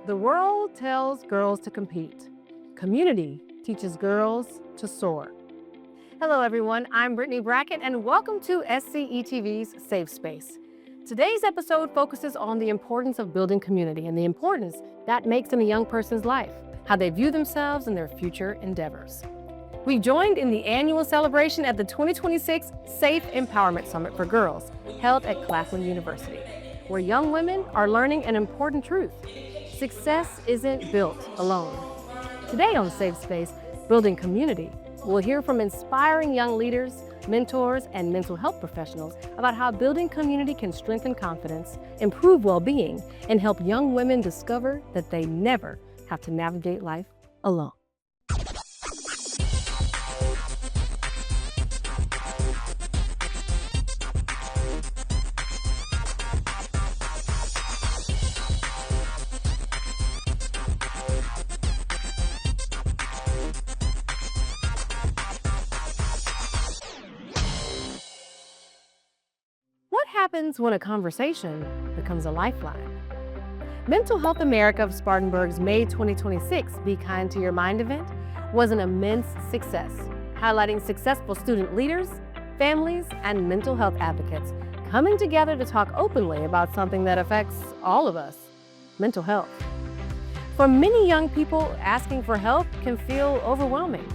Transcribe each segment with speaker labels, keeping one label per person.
Speaker 1: The world tells girls to compete. Community teaches girls to soar. Hello everyone, I'm Brittany Brackett and welcome to SCETV's Safe Space. Today's episode focuses on the importance of building community and the importance that makes in a young person's life, how they view themselves and their future endeavors. We've joined in the annual celebration at the 2026 Safe Empowerment Summit for Girls, held at Claflin University, where young women are learning an important truth. Success isn't built alone. Today on Safe Space, Building Community, we'll hear from inspiring young leaders, mentors, and mental health professionals about how building community can strengthen confidence, improve well-being, and help young women discover that they never have to navigate life alone. What happens when a conversation becomes a lifeline? Mental Health America of Spartanburg's May 2026 Be Kind to Your Mind event was an immense success, highlighting successful student leaders, families, and mental health advocates coming together to talk openly about something that affects all of us, mental health. For many young people, asking for help can feel overwhelming.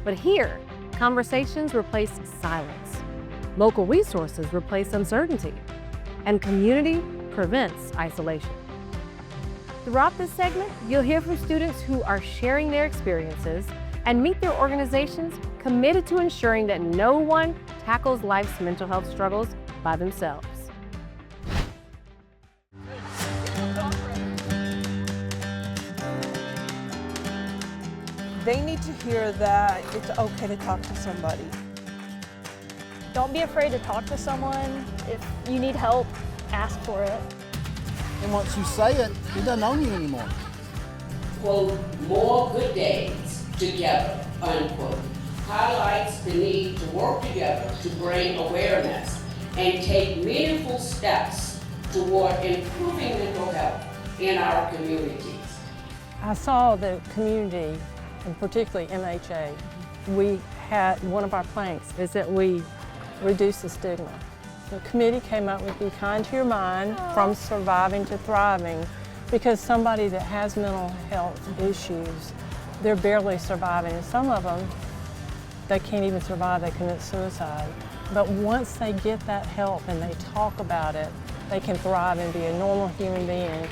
Speaker 1: But here, conversations replace silence. Local resources replace uncertainty, and community prevents isolation. Throughout this segment, you'll hear from students who are sharing their experiences and meet their organizations committed to ensuring that no one tackles life's mental health struggles by themselves.
Speaker 2: They need to hear that it's okay to talk to somebody.
Speaker 3: Don't be afraid to talk to someone. If you need help, ask for it.
Speaker 4: And once you say it, it doesn't own you anymore.
Speaker 5: Quote, more good days together, unquote, highlights the need to work together to bring awareness and take meaningful steps toward improving mental health in our communities.
Speaker 6: I saw the community, and particularly MHA, we had one of our planks is that we reduce the stigma. The committee came up with Be Kind to Your Mind, From Surviving to Thriving, because somebody that has mental health issues, they're barely surviving. And some of them, they can't even survive, they commit suicide. But once they get that help and they talk about it, they can thrive and be a normal human being.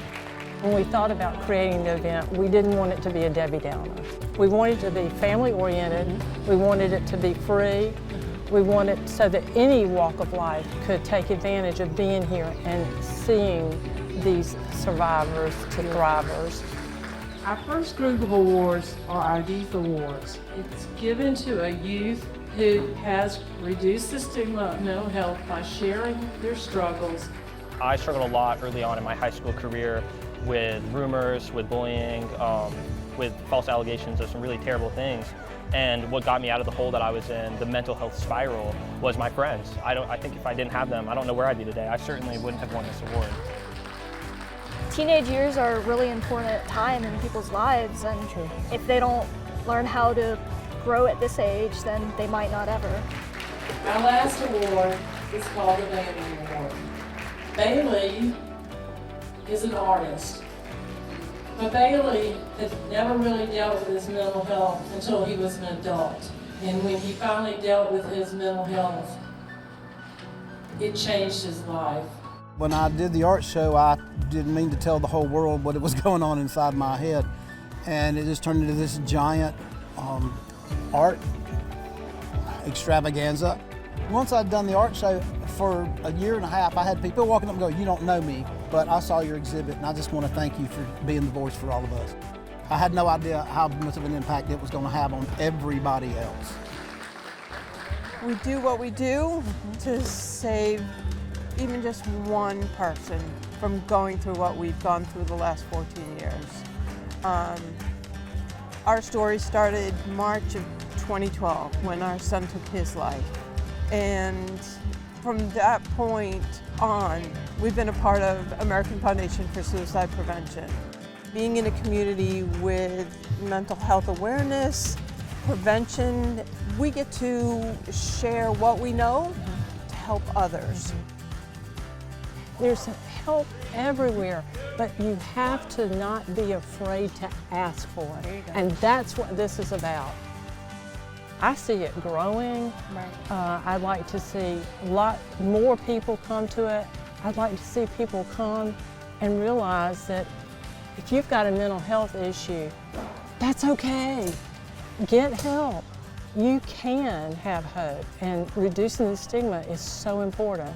Speaker 6: When we thought about creating the event, we didn't want it to be a Debbie Downer. We wanted it to be family-oriented, we wanted it to be free, we wanted so that any walk of life could take advantage of being here and seeing these survivors to thrivers.
Speaker 7: Our first group of awards are our youth awards. It's given to a youth who has reduced the stigma of mental health by sharing their struggles.
Speaker 8: I struggled a lot early on in my high school career with rumors, with bullying, with false allegations of some really terrible things. And what got me out of the hole that I was in, the mental health spiral, was my friends. I think if I didn't have them, I don't know where I'd be today. I certainly wouldn't have won this award.
Speaker 3: Teenage years are a really important time in people's lives, and if they don't learn how to grow at this age, then they might not ever.
Speaker 7: Our last award is called the Bailey Award. Bailey is an artist. But Bailey had never really dealt with his mental health until he was an adult. And when he finally dealt with his mental health, it changed his life.
Speaker 4: When I did the art show, I didn't mean to tell the whole world what was going on inside my head. And it just turned into this giant art extravaganza. Once I'd done the art show for a year and a half, I had people walking up and go, "You don't know me, but I saw your exhibit and I just want to thank you for being the voice for all of us." I had no idea how much of an impact it was going to have on everybody else.
Speaker 2: We do what we do to save even just one person from going through what we've gone through the last 14 years. Our story started March of 2012 when our son took his life. And from that point on, we've been a part of American Foundation for Suicide Prevention. being in a community with mental health awareness, prevention, we get to share what we know to help others.
Speaker 6: There's help everywhere, but you have to not be afraid to ask for it. And that's what this is about. I see it growing. I'd like to see a lot more people come to it. I'd like to see people come and realize that if you've got a mental health issue, that's okay. Get help. You can have hope, and reducing the stigma is so important.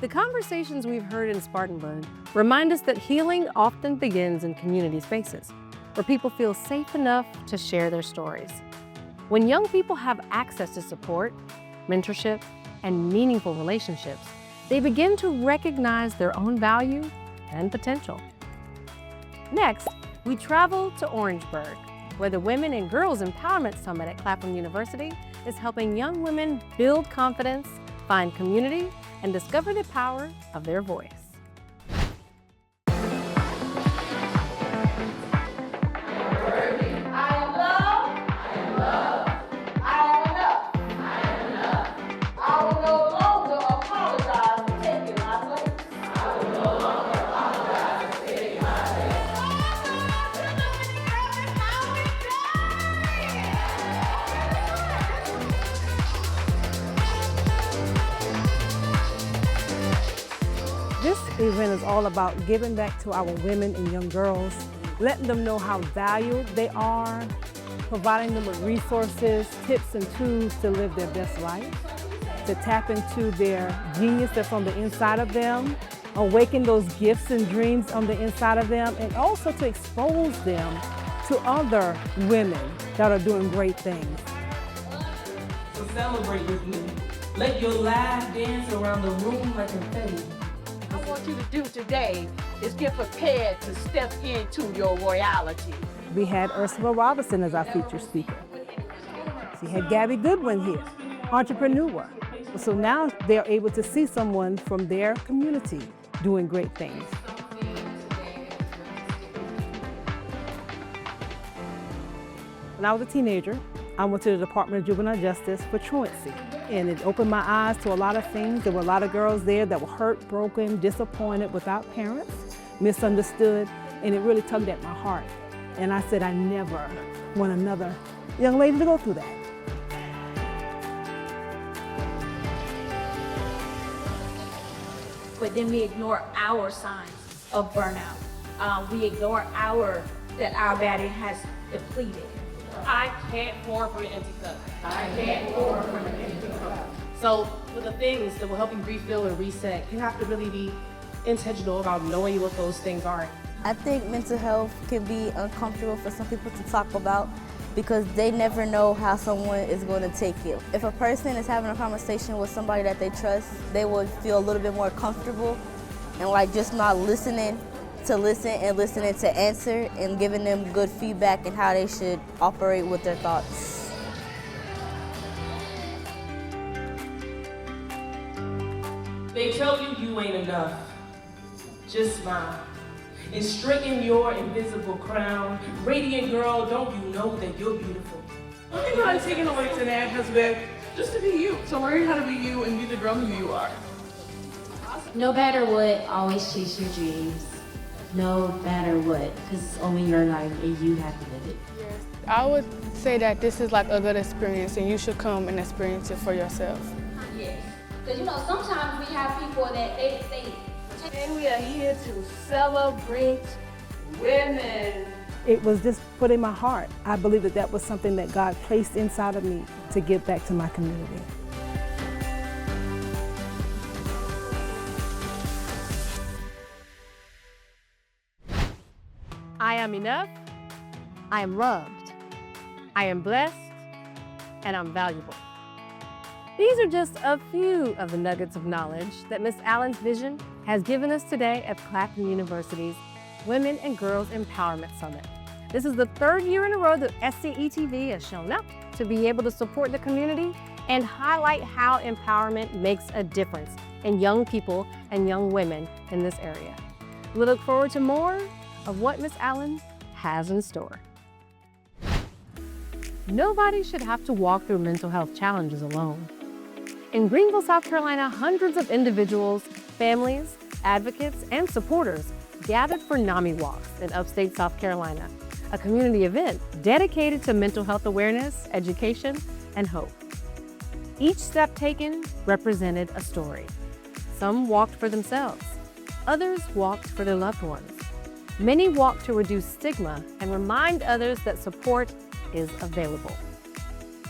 Speaker 1: The conversations we've heard in Spartanburg remind us that healing often begins in community spaces, where people feel safe enough to share their stories. When young people have access to support, mentorship, and meaningful relationships, they begin to recognize their own value and potential. Next, we travel to Orangeburg, where the Women and Girls Empowerment Summit at Clapham University is helping young women build confidence, find community, and discover the power of their voice.
Speaker 9: This event is all about giving back to our women and young girls, letting them know how valued they are, providing them with resources, tips, and tools to live their best life, to tap into their genius that's on the inside of them, awaken those gifts and dreams on the inside of them, and also to expose them to other women that are doing great things.
Speaker 10: So celebrate with me. Let your laugh dance around the room like confetti.
Speaker 5: What you to do today is get prepared to step into your royalty.
Speaker 9: We had Ursula Robinson as our featured speaker. We had Gabby Goodwin here, entrepreneur. So now they're able to see someone from their community doing great things. When I was a teenager, I went to the Department of Juvenile Justice for truancy. And it opened my eyes to a lot of things. There were a lot of girls there that were hurt, broken, disappointed, without parents, misunderstood, and it really tugged at my heart. And I said, I never want another young lady to go through that.
Speaker 11: But then we ignore our signs of burnout. We ignore that our battery has depleted.
Speaker 7: I can't pour from an empty cup. I can't pour from an empty cup. So with the things that will help you refill and reset, you have to really be intentional about knowing what those things are.
Speaker 12: I think mental health can be uncomfortable for some people to talk about because they never know how someone is going to take it. If a person is having a conversation with somebody that they trust, they would feel a little bit more comfortable and like just not listening to listen and listening to answer and giving them good feedback and how they should operate with their thoughts.
Speaker 10: They tell you you ain't enough. Just smile. And straighten your invisible crown. Radiant girl, don't you know that you're beautiful?
Speaker 13: One thing that I've taken away today has been just to be you. So learn how to be you and be the girl who you are.
Speaker 14: No matter what, always chase your dreams. No matter what, because it's only your life and you have to live it.
Speaker 15: I would say that this is like a good experience and you should come and experience it for yourself.
Speaker 11: Yes, because you know, sometimes we have people that they
Speaker 5: And we are here to celebrate women.
Speaker 9: It was just put in my heart. I believe that that was something that God placed inside of me to give back to my community.
Speaker 1: I am enough, I am loved, I am blessed, and I'm valuable. These are just a few of the nuggets of knowledge that Ms. Allen's vision has given us today at Clapham University's Women and Girls Empowerment Summit. This is the third year in a row that SCETV has shown up to be able to support the community and highlight how empowerment makes a difference in young people and young women in this area. We look forward to more of what Ms. Allen has in store. Nobody should have to walk through mental health challenges alone. In Greenville, South Carolina, hundreds of individuals, families, advocates, and supporters gathered for NAMI Walks in upstate South Carolina, a community event dedicated to mental health awareness, education, and hope. Each step taken represented a story. Some walked for themselves, others walked for their loved ones. Many walked to reduce stigma and remind others that support is available.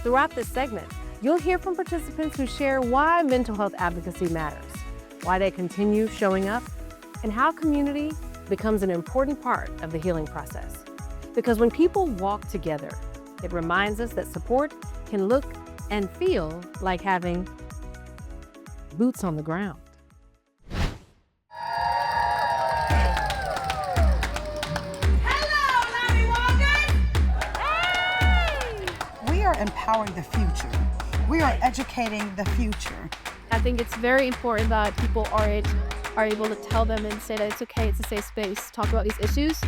Speaker 1: Throughout this segment, you'll hear from participants who share why mental health advocacy matters, why they continue showing up, and how community becomes an important part of the healing process. Because when people walk together, it reminds us that support can look and feel like having boots on the ground.
Speaker 16: We are empowering the future. We are educating the future.
Speaker 3: I think it's very important that people are able to tell them and say that it's okay, it's a safe space to talk about these issues.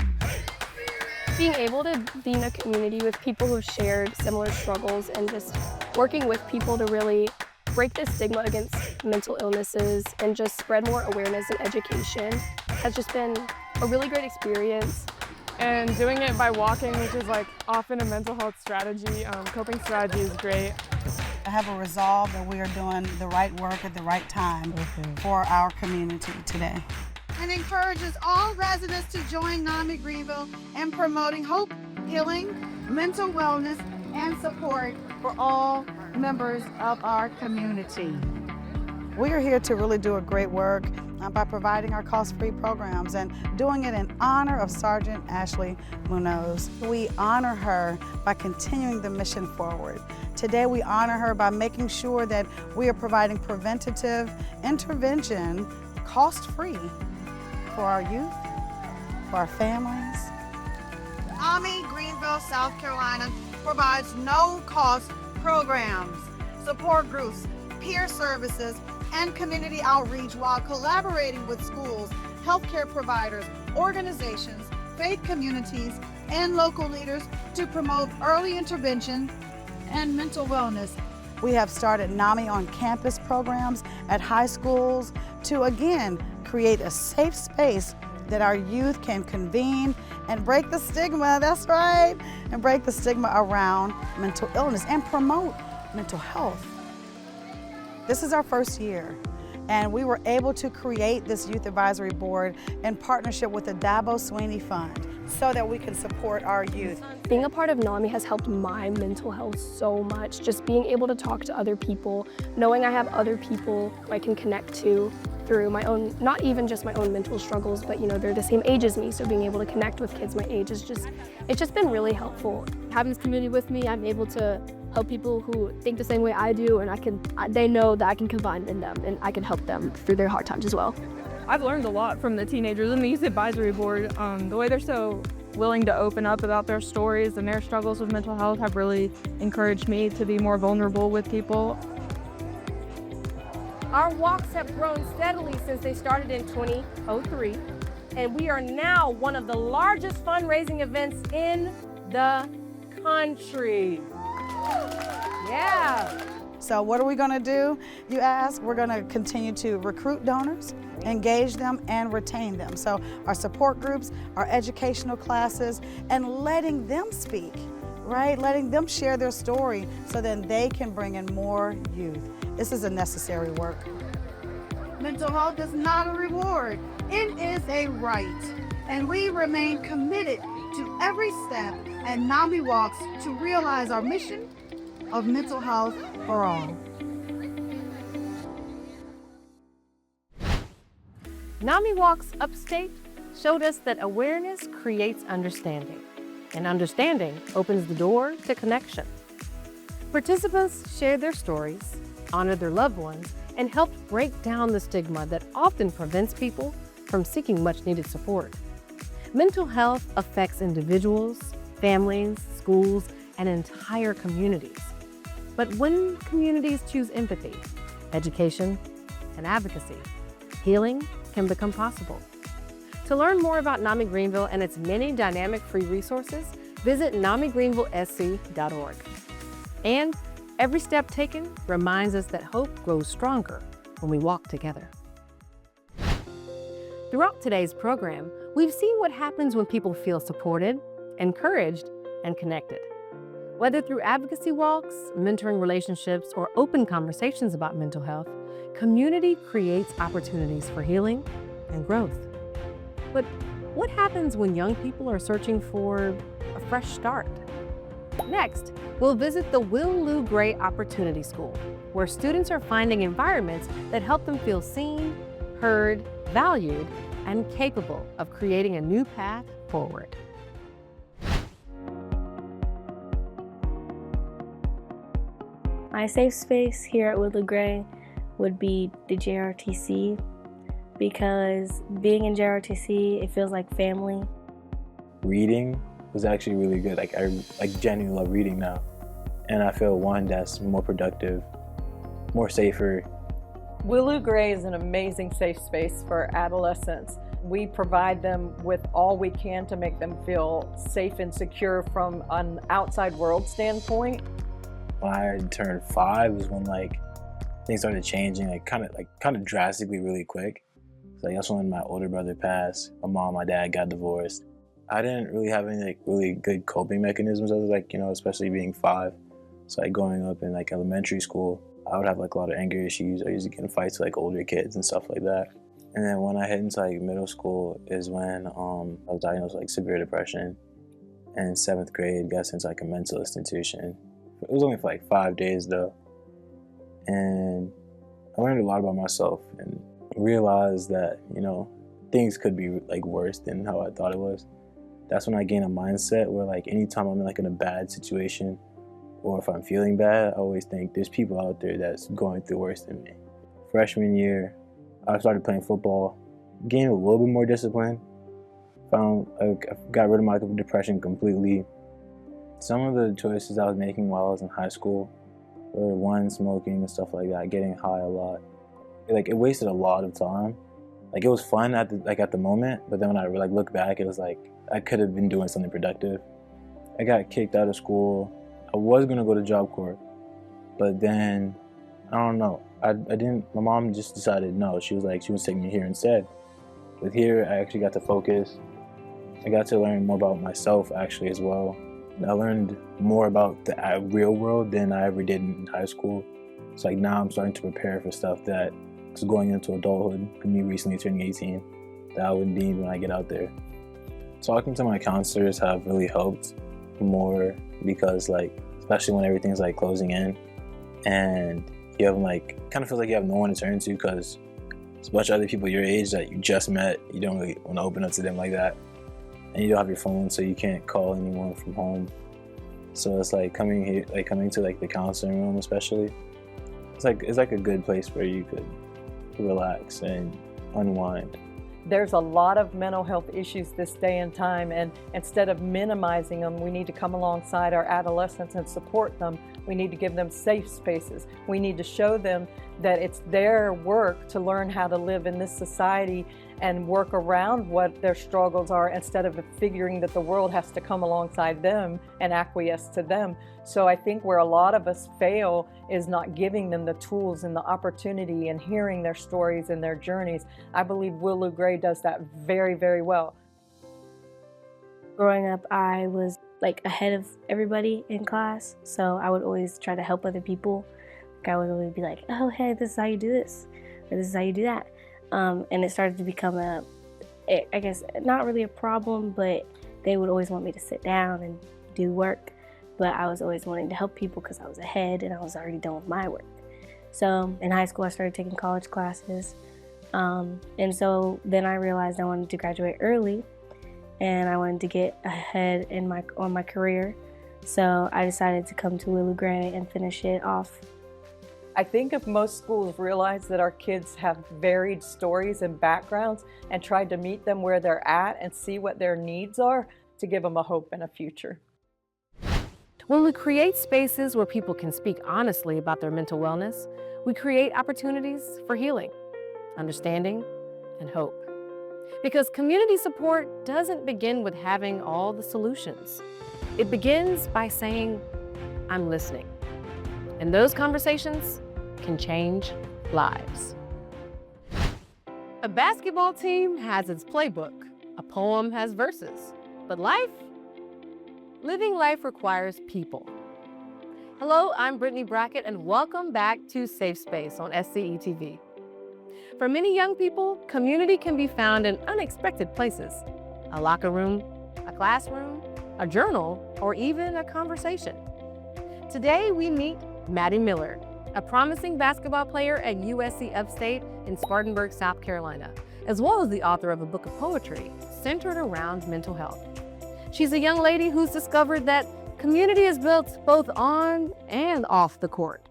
Speaker 3: Being able to be in a community with people who've shared similar struggles and just working with people to really break the stigma against mental illnesses and just spread more awareness and education has just been a really great experience.
Speaker 15: And doing it by walking, which is like often a mental health strategy, coping strategy, is great.
Speaker 16: I have a resolve that we are doing the right work at the right time for our community today.
Speaker 17: And encourages all residents to join NAMI Greenville in promoting hope, healing, mental wellness, and support for all members of our community.
Speaker 16: We are here to really do a great work by providing our cost-free programs and doing it in honor of Sergeant Ashley Munoz. We honor her by continuing the mission forward. Today we honor her by making sure that we are providing preventative intervention cost-free for our youth, for our families.
Speaker 17: NAMI Greenville, South Carolina provides no-cost programs, support groups, peer services, and community outreach while collaborating with schools, healthcare providers, organizations, faith communities, and local leaders to promote early intervention and mental wellness.
Speaker 16: We have started NAMI on campus programs at high schools to again create a safe space that our youth can convene and break the stigma, that's right, and break the stigma around mental illness and promote mental health. This is our first year, and we were able to create this Youth Advisory Board in partnership with the Dabo Sweeney Fund so that we can support our youth.
Speaker 3: Being a part of NAMI has helped my mental health so much. Just being able to talk to other people, knowing I have other people who I can connect to through my own, not even just my own mental struggles, but they're the same age as me, so being able to connect with kids my age is it's just been really helpful. Having this community with me, I'm able to help people who think the same way I do, and they know that I can confide in them and I can help them through their hard times as well.
Speaker 15: I've learned a lot from the teenagers and the Youth Advisory Board. The way they're so willing to open up about their stories and their struggles with mental health have really encouraged me to be more vulnerable with people.
Speaker 1: Our walks have grown steadily since they started in 2003, and we are now one of the largest fundraising events in the country. Yeah.
Speaker 16: So what are we going to do, you ask? We're going to continue to recruit donors, engage them, and retain them. So our support groups, our educational classes, and letting them speak, right? Letting them share their story so then they can bring in more youth. This is a necessary work.
Speaker 17: Mental health is not a reward, it is a right. And we remain committed to every step at NAMI Walks to realize our mission of mental health for all.
Speaker 1: NAMI Walks Upstate showed us that awareness creates understanding, and understanding opens the door to connection. Participants shared their stories, honored their loved ones, and helped break down the stigma that often prevents people from seeking much-needed support. Mental health affects individuals, families, schools, and entire communities. But when communities choose empathy, education, and advocacy, healing can become possible. To learn more about NAMI Greenville and its many dynamic free resources, visit NAMIGreenvilleSC.org. And every step taken reminds us that hope grows stronger when we walk together. Throughout today's program, we've seen what happens when people feel supported, encouraged, and connected. Whether through advocacy walks, mentoring relationships, or open conversations about mental health, community creates opportunities for healing and growth. But what happens when young people are searching for a fresh start? Next, we'll visit the Will Lou Gray Opportunity School, where students are finding environments that help them feel seen, heard, valued, and capable of creating a new path forward.
Speaker 3: My safe space here at Will Lou Gray would be the JRTC, because being in JRTC, it feels like family.
Speaker 18: Reading was actually really good. I genuinely love reading now. And I feel one that's more productive, more safer.
Speaker 6: Will Lou Gray is an amazing safe space for adolescents. We provide them with all we can to make them feel safe and secure from an outside world standpoint.
Speaker 18: When I turned 5 was when things started changing kind of drastically really quick. So that's when my older brother passed, my mom and my dad got divorced. I didn't really have any really good coping mechanisms. I was especially being 5. So growing up in elementary school, I would have a lot of anger issues. I used to get in fights with older kids and stuff like that. And then when I hit into middle school is when I was diagnosed with severe depression. And in 7th grade, got sent to a mental institution. It was only for 5 days though. And I learned a lot about myself and realized that, things could be worse than how I thought it was. That's when I gained a mindset where anytime I'm in a bad situation or if I'm feeling bad, I always think there's people out there that's going through worse than me. Freshman year, I started playing football, gained a little bit more discipline, I got rid of my depression completely. Some of the choices I was making while I was in high school were one, smoking and stuff like that, getting high a lot. It wasted a lot of time. It was fun at the moment, but then when I look back, it was I could have been doing something productive. I got kicked out of school. I was gonna go to Job Corps, but then I don't know. I didn't. My mom just decided no. She was taking me here instead. With here, I actually got to focus. I got to learn more about myself actually as well. I learned more about the real world than I ever did in high school. It's now I'm starting to prepare for stuff that is going into adulthood, me recently turning 18, that I would need when I get out there. Talking to my counselors have really helped more because especially when everything's closing in and you have kind of feels like you have no one to turn to because it's a bunch of other people your age that you just met. You don't really want to open up to them like that. And you don't have your phone, so you can't call anyone from home. So it's coming here, coming to the counseling room especially. It's a good place where you could relax and unwind.
Speaker 6: There's a lot of mental health issues this day and time, and instead of minimizing them, we need to come alongside our adolescents and support them. We need to give them safe spaces. We need to show them that it's their work to learn how to live in this society and work around what their struggles are instead of figuring that the world has to come alongside them and acquiesce to them. So I think where a lot of us fail is not giving them the tools and the opportunity and hearing their stories and their journeys. I believe Will Lou Gray does that very, very well.
Speaker 3: Growing up, I was ahead of everybody in class, so I would always try to help other people. I would always be oh, hey, this is how you do this, or this is how you do that. And it started to become I guess, not really a problem, but they would always want me to sit down and do work. But I was always wanting to help people because I was ahead and I was already done with my work. So in high school, I started taking college classes. And so then I realized I wanted to graduate early and I wanted to get ahead on my career. So I decided to come to Will Lou Gray and finish it off.
Speaker 6: I think if most schools realized that our kids have varied stories and backgrounds and tried to meet them where they're at and see what their needs are to give them a hope and a future.
Speaker 1: When we create spaces where people can speak honestly about their mental wellness, we create opportunities for healing, understanding, and hope. Because community support doesn't begin with having all the solutions. It begins by saying, I'm listening. And those conversations can change lives. A basketball team has its playbook. A poem has verses. But living life requires people. Hello, I'm Brittany Brackett, and welcome back to Safe Space on SCETV. For many young people, community can be found in unexpected places. A locker room, a classroom, a journal, or even a conversation. Today, we meet Maddie Miller, a promising basketball player at USC Upstate in Spartanburg, South Carolina, as well as the author of a book of poetry centered around mental health. She's a young lady who's discovered that community is built both on and off the court.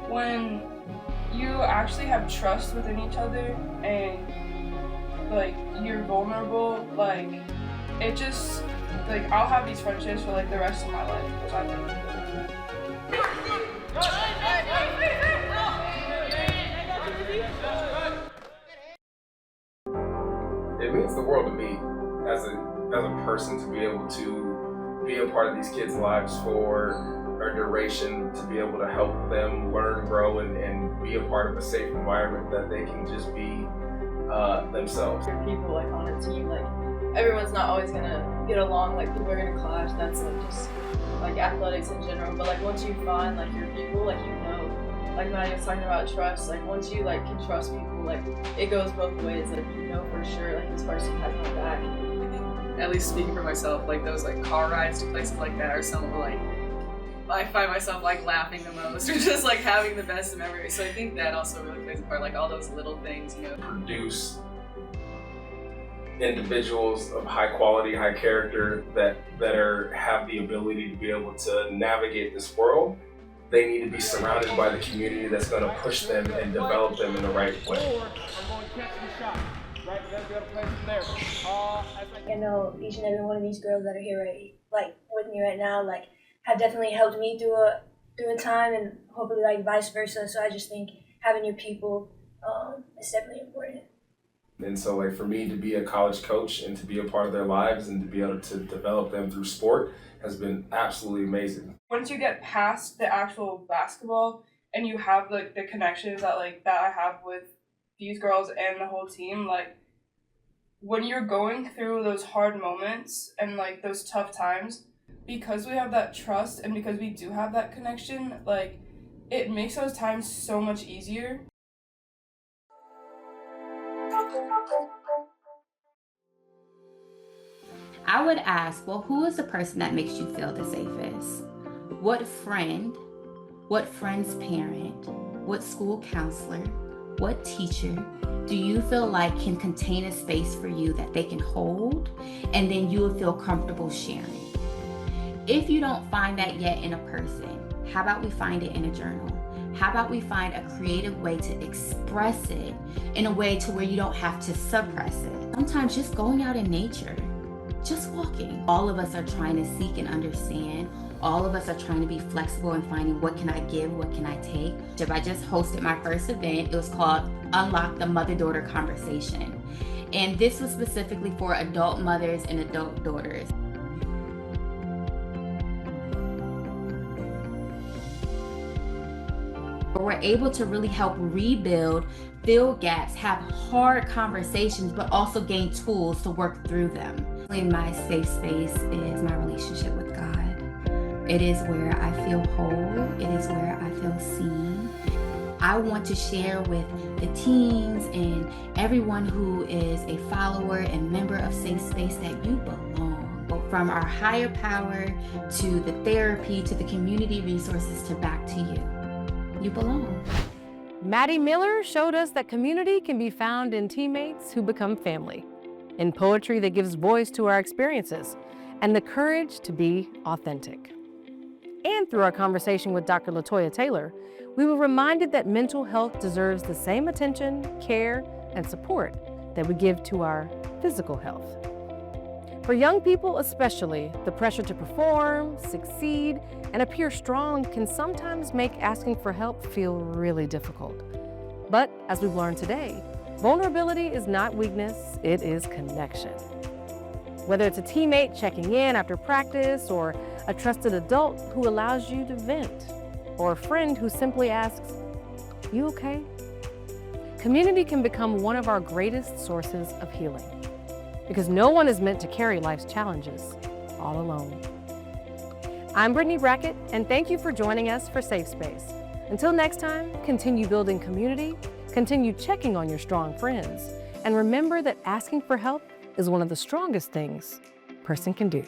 Speaker 19: When you actually have trust within each other and like you're vulnerable, like it just like I'll have these friendships for like the rest of my life, which I think
Speaker 20: it means the world to me as a person to be able to be a part of these kids' lives for a duration, to be able to help them learn, grow, and be a part of a safe environment that they can just be themselves.
Speaker 21: People like on a team, like everyone's not always gonna get along, like people are gonna clash, that's like just like athletics in general, but like once you find like your people, like you know, like Maddie was talking about trust, like once you like can trust people, like it goes both ways, like you know for sure like this person has my back.
Speaker 22: At least speaking for myself, like those like car rides to places like that are some of like I find myself like laughing the most or just like having the best memories. So I think that also really plays a part, like all those little things, you know.
Speaker 20: Produce individuals of high quality, high character that have the ability to be able to navigate this world. They need to be surrounded by the community that's going to push them and develop them in the right way.
Speaker 23: I know each and every one of these girls that are here like with me right now, like have definitely helped me through a time, and hopefully like vice versa. So I just think having your people is definitely important.
Speaker 20: And so like for me to be a college coach and to be a part of their lives and to be able to develop them through sport has been absolutely amazing.
Speaker 19: Once you get past the actual basketball and you have like the connections that I have with these girls and the whole team, like when you're going through those hard moments and like those tough times, because we have that trust and because we do have that connection, like it makes those times so much easier.
Speaker 14: I would ask, well, who is the person that makes you feel the safest? What friend, what friend's parent, what school counselor, what teacher do you feel like can contain a space for you that they can hold and then you will feel comfortable sharing? If you don't find that yet in a person, how about we find it in a journal? How about we find a creative way to express it in a way to where you don't have to suppress it? Sometimes just going out in nature, just walking. All of us are trying to seek and understand. All of us are trying to be flexible and finding what can I give, what can I take. I just hosted my first event. It was called Unlock the Mother-Daughter Conversation. And this was specifically for adult mothers and adult daughters. We're able to really help rebuild, fill gaps, have hard conversations, but also gain tools to work through them. My safe space is my relationship with God. It is where I feel whole. It is where I feel seen. I want to share with the teens and everyone who is a follower and member of Safe Space that you belong. From our higher power to the therapy to the community resources to back to you. You belong.
Speaker 1: Maddie Miller showed us that community can be found in teammates who become family. in poetry that gives voice to our experiences, and the courage to be authentic. And through our conversation with Dr. LaToya Taylor, we were reminded that mental health deserves the same attention, care, and support that we give to our physical health. For young people especially, the pressure to perform, succeed, and appear strong can sometimes make asking for help feel really difficult. But as we've learned today, vulnerability is not weakness, it is connection. Whether it's a teammate checking in after practice, or a trusted adult who allows you to vent, or a friend who simply asks, "You okay?" Community can become one of our greatest sources of healing, because no one is meant to carry life's challenges all alone. I'm Brittany Brackett, and thank you for joining us for Safe Space. Until next time, continue building community, continue checking on your strong friends, and remember that asking for help is one of the strongest things a person can do.